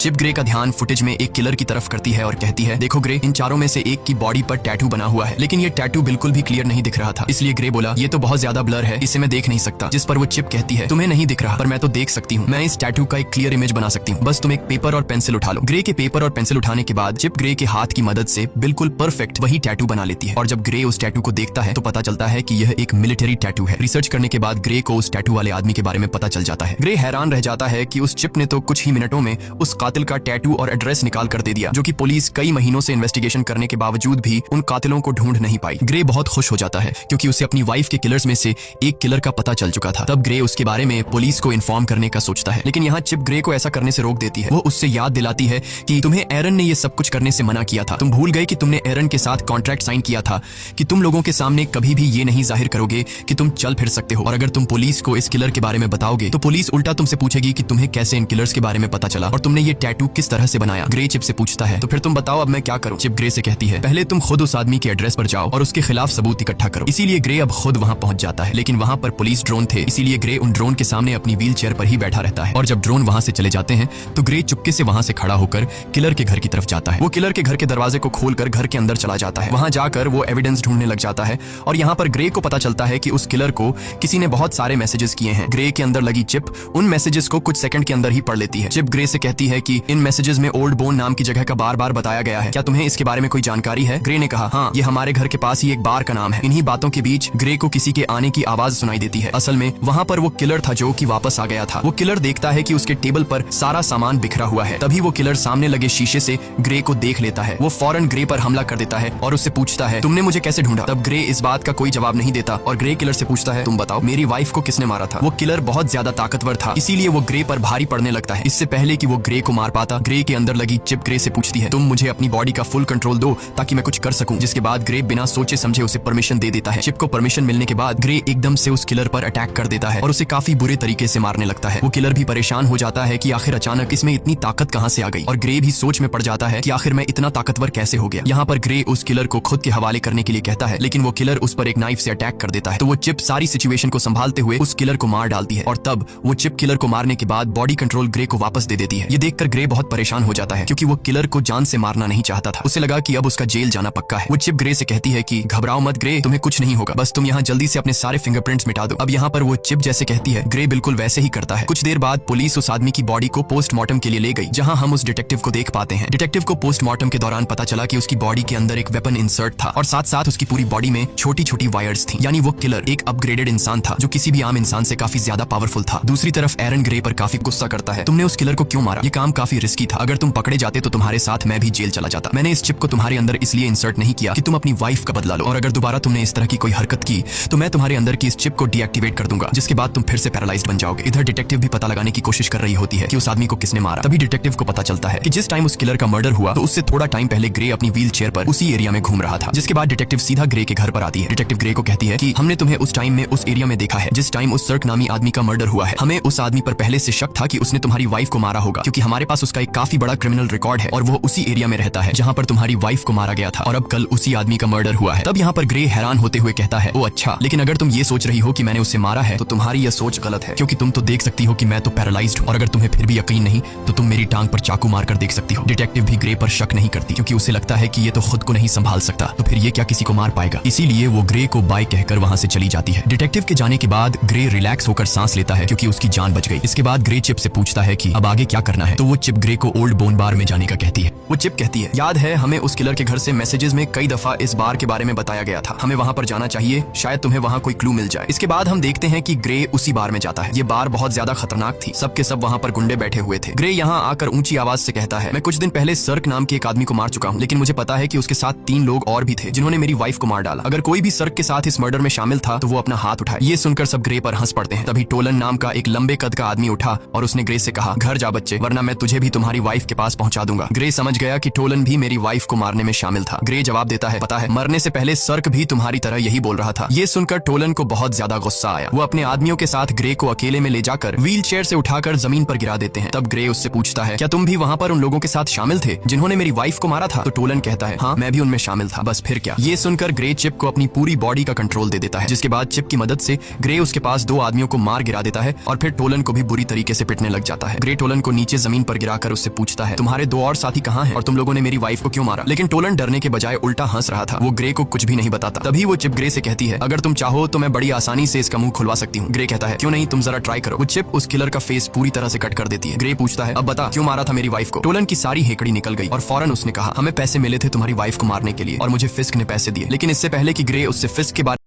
Chip grey का ध्यान footage में एक किलर की तरफ करती है और कहती है, देखो ग्रे, इन चारों में से एक की बॉडी पर टैटू बना हुआ है, लेकिन ये टैटू बिल्कुल भी क्लियर नहीं दिख रहा था। इसलिए ग्रे बोला, ये तो बहुत ज्यादा ब्लर है, इसे मैं देख नहीं सकता। जिस पर वो चिप कहती है, तुम्हें नहीं दिख रहा, पर मैं तो देख सकती हूँ। मैं इस टैटू का एक क्लियर इमेज बना सकती हूँ, बस तुम एक पेपर और पेंसिल उठा लो। ग्रे के पेपर और पेंसिल उठाने के बाद चिप ग्रे के हाथ की मदद से बिल्कुल परफेक्ट वही टैटू बना लेती है। और जब ग्रे उस टैटू को देखता है तो पता चलता है कि यह एक मिलिट्री टैटू है। रिसर्च करने के बाद ग्रे को उस टैटू वाले आदमी के बारे में पता चल जाता है। ग्रे हैरान रह जाता है कि उस चिप ने तो कुछ ही मिनटों में उस कातिल का टैटू और एड्रेस निकाल कर दे दिया, जो कि पुलिस कई महीनों से इन्वेस्टिगेशन करने के बावजूद भी उन कातिलों को ढूंढ नहीं पाई। ग्रे बहुत खुश हो जाता है क्योंकि उसे अपनी वाइफ के किलर्स में से एक किलर का पता चल चुका था। तब ग्रे उसके बारे में पुलिस को इन्फॉर्म करने का सोचता है, लेकिन यहाँ चिप ग्रे को ऐसा करने से रोक देती है। वो उससे याद दिलाती है कि तुम्हें एरन ने ये सब कुछ करने से मना किया था। तुम भूल गए कि तुमने एरन के साथ कॉन्ट्रैक्ट साइन किया था कि तुम लोगों के सामने कभी भी ये नहीं जाहिर करोगे कि तुम चल फिर सकते हो, और अगर तुम पुलिस को इस किलर के बारे में बताओगे तो पुलिस उल्टा तुमसे पूछेगी कि तुम्हें कैसे इन किलर्स के बारे में पता चला और तुमने ये टैटू किस तरह से बनाया। ग्रे चिप से पूछता है, तो फिर तुम बताओ अब मैं क्या करूं? चिप ग्रे से कहती है, पहले तुम खुद उस आदमी के एड्रेस पर जाओ और उसके खिलाफ सबूत इकट्ठा करो। इसीलिए ग्रे अब खुद वहां पहुंच जाता है, लेकिन वहां पर पुलिस ड्रोन थे, इसीलिए ग्रे उन ड्रोन के सामने अपनी व्हील चेयर पर ही बैठा रहता है। और जब ड्रोन वहां से चले जाते हैं तो ग्रे चुपके से वहां से खड़ा होकर किलर के घर की तरफ जाता है। वो किलर के घर के दरवाजे को खोलकर घर के अंदर चला जाता है। वहां जाकर वो एविडेंस ढूंढने लग जाता है और यहाँ पर ग्रे को पता चलता है कि उस किलर को किसी ने बहुत सारे मैसेजेस किए हैं। ग्रे के अंदर लगी चिप उन मैसेजेस को कुछ सेकंड के अंदर ही पढ़ लेती है। चिप ग्रे से कहती है कि इन मैसेजेस में ओल्ड बोन नाम की जगह का बार बार बताया गया है, क्या तुम्हें इसके बारे में कोई जानकारी है? ग्रे ने कहा, हाँ, ये हमारे घर के पास ही एक बार का नाम है। इन्हीं बातों के बीच ग्रे को किसी के आने की आवाज सुनाई देती है। असल में वहाँ पर वो किलर था जो कि वापस आ गया था। वो किलर देखता है कि उसके टेबल पर सारा सामान बिखरा हुआ है। तभी वो किलर सामने लगे शीशे से ग्रे को देख लेता है। वो फौरन ग्रे पर हमला कर देता है और उससे पूछता है, तुमने मुझे कैसे ढूंढा? तब ग्रे इस बात का कोई जवाब नहीं देता और ग्रे किलर से पूछता है, तुम बताओ मेरी वाइफ को किसने मारा था? वो किलर बहुत ज्यादा ताकतवर था, इसीलिए वो ग्रे पर भारी पड़ने लगता है। इससे पहले कि वो ग्रे को मार पाता, ग्रे के अंदर लगी चिप ग्रे से पूछती है, तुम मुझे अपनी बॉडी का फुल कंट्रोल दो ताकि मैं कुछ कर सकूं। जिसके बाद ग्रे बिना सोचे समझे उसे परमिशन दे देता है। चिप को परमिशन मिलने के बाद ग्रे एकदम से उस किलर पर अटैक कर देता है और उसे काफी बुरे तरीके से मारने लगता है। वो किलर भी परेशान हो जाता है कि आखिर अचानक इसमें इतनी ताकत कहां से आ गई, और ग्रे भी सोच में पड़ जाता है कि आखिर मैं इतना ताकतवर कैसे हो गया। यहाँ पर ग्रे उस किलर को खुद के हवाले करने के लिए कहता है, लेकिन वो किलर उस पर एक नाइफ से अटैक कर देता है। तो वो चिप सारी सिचुएशन को संभालते हुए उस किलर को मार डालती है और तब वो चिप किलर को मारने के बाद बॉडी कंट्रोल ग्रे को वापस दे देती है। ये देखकर ग्रे बहुत परेशान हो जाता है क्योंकि वो किलर को जान से मारना नहीं चाहता था। उसे लगा कि अब उसका जेल जाना पक्का है। वो चिप ग्रे से कहती है कि घबराओ मत ग्रे, तुम्हें कुछ नहीं होगा, बस तुम यहाँ जल्दी से अपने सारे फिंगरप्रिंट्स मिटा दो। अब यहाँ पर वो चिप जैसे कहती है, ग्रे बिल्कुल वैसे ही करता है। कुछ देर बाद पुलिस उस आदमी की बॉडी को पोस्टमार्टम के लिए ले गई, जहाँ हम उस डिटेक्टिव को देख पाते हैं। डिटेक्टिव को पोस्टमार्टम के दौरान पता चला कि उसकी बॉडी के अंदर एक वेपन इंसर्ट था और साथ साथ उसकी पूरी बॉडी में छोटी छोटी वायर्स थी। यानी वो किलर एक अपग्रेडेड इंसान था जो किसी भी आम इंसान से काफी ज्यादा पावरफुल था। दूसरी तरफ एरन ग्रे पर काफी गुस्सा करता है, तुमने उस किलर को क्यों मारा? ये काम काफी रिस्की था, अगर तुम पकड़े जाते तो तुम्हारे साथ मैं भी जेल चला जाता। मैंने इस चिप को तुम्हारे अंदर इसलिए इंसर्ट नहीं किया कि तुम अपनी वाइफ का बदला लो, और अगर दोबारा तुमने इस तरह की कोई हरकत की तो मैं तुम्हारे अंदर की इस चिप को डीएक्टिवेट कर दूंगा, जिसके बाद तुम फिर से पैरालाइज्ड बन जाओगे। इधर डिटेक्टिव भी पता लगाने की कोशिश कर रही होती है कि उस आदमी को किसने मारा। तभी डिटेक्टिव को पता चलता है कि जिस टाइम उस किलर का मर्डर हुआ तो उससे थोड़ा टाइम पहले ग्रे अपनी व्हील चेयर पर उसी एरिया में घूम रहा था। जिसके बाद डिटेक्टिव सीधा ग्रे के घर पर आती है। डिटेक्टिव ग्रे को कहती है कि हमने तुम्हें उस टाइम में उस एरिया में देखा है जिस टाइम उस सर्क नामी आदमी का मर्डर हुआ है। हमें उस आदमी पर पहले से शक था कि उसने तुम्हारी वाइफ को मारा होगा, क्योंकि हमारे पास उसका एक काफी बड़ा क्रिमिनल रिकॉर्ड है और वो उसी एरिया में रहता है जहाँ पर तुम्हारी वाइफ को मारा गया था, और अब कल उसी आदमी का मर्डर हुआ है। तब यहाँ पर ग्रे हैरान होते हुए कहता है, ओ अच्छा, लेकिन अगर तुम ये सोच रही हो कि मैंने उसे मारा है तो तुम्हारी यह सोच गलत है, क्योंकि तुम तो देख सकती हो कि मैं तो पैरालाइज्ड हूँ, और अगर तुम्हें फिर भी यकीन नहीं तो तुम मेरी टांग पर चाकू मारकर देख सकती हो। डिटेक्टिव भी ग्रे पर शक नहीं करती क्योंकि उसे लगता है कि ये तो खुद को नहीं संभाल सकता, तो फिर ये क्या किसी को मार पाएगा। इसीलिए वो ग्रे को बाय कहकर वहां से चली जाती है। डिटेक्टिव के जाने के बाद ग्रे रिलैक्स होकर सांस लेता है क्योंकि उसकी जान बच गई। इसके बाद ग्रे चिप से पूछता है कि अब आगे क्या करना है, तो वो चिप ग्रे को ओल्ड बोन बार में जाने का कहती है। वो चिप कहती है, याद है हमें उस किलर के घर से मैसेजेस में कई दफा इस बार के बारे में बताया गया था, हमें वहां पर जाना चाहिए, शायद तुम्हें वहां कोई क्लू मिल जाए। इसके बाद हम देखते हैं कि ग्रे उसी बार में जाता है। ये बार बहुत ज्यादा खतरनाक थी, सबके सब वहां पर गुंडे बैठे हुए थे। ग्रे यहाँ आकर ऊंची आवाज से कहता है, मैं कुछ दिन पहले सर्क नाम के एक आदमी को मार चुका हूँ, लेकिन मुझे पता है कि उसके साथ 3 लोग और भी थे जिन्होंने मेरी वाइफ को मार डाला। अगर कोई भी सर्क के साथ इस मर्डर में शामिल था तो वो अपना हाथ उठाए। ये सुनकर सब ग्रे पर हंस पड़ते हैं। तभी टोलन नाम का एक लंबे कद का आदमी उठा और उसने ग्रे से कहा, घर जा बच्चे, वरना मैं तुझे भी तुम्हारी वाइफ के पास पहुंचा दूंगा। ग्रे समझ गया कि टोलन भी मेरी वाइफ को मारने में शामिल था। ग्रे जवाब देता है, पता है मरने से पहले सर्क भी तुम्हारी तरह यही बोल रहा था। ये सुनकर टोलन को बहुत ज्यादा गुस्सा आया। वो अपने आदमियों के साथ ग्रे को अकेले में ले जाकर व्हील चेयर से उठाकर जमीन पर गिरा देते हैं। तब ग्रे उससे पूछता है, क्या तुम भी वहाँ पर उन लोगों के साथ शामिल थे जिन्होंने मेरी वाइफ को मारा था? तो टोलन कहता है, हाँ मैं भी उनमें शामिल था, बस फिर क्या। ये सुनकर ग्रे चिप को अपनी पूरी बॉडी का कंट्रोल दे देता है, जिसके बाद चिप की मदद से ग्रे उसके पास 2 आदमियों को मार गिरा देता है और फिर टोलन को भी बुरी तरीके से पिटने लग जाता है। ग्रे टोलन को नीचे जमीन पर गिराकर उससे पूछता है, तुम्हारे 2 और साथी कहाँ हैं और तुम लोगों ने मेरी वाइफ को क्यों मारा? लेकिन टोलन डरने के बजाय उल्टा हंस रहा था। वो ग्रे को कुछ भी नहीं बताता। तभी वो चिप ग्रे से कहती है, अगर तुम चाहो तो मैं बड़ी आसानी से इसका मुंह खुलवा सकती हूँ। ग्रे कहता है, क्यों नहीं, तुम जरा ट्राई करो। वो चिप उस किलर का फेस पूरी तरह से कट कर देती है। ग्रे पूछता है, अब बता क्यों मारा था मेरी वाइफ को? टोलन की सारी हेकड़ी निकल गई और फौरन उसने कहा, हमें पैसे मिले थे तुम्हारी वाइफ को मारने के लिए और मुझे फिस्क ने पैसे दिए। लेकिन इससे पहले कि ग्रे उससे फिस्क के बारे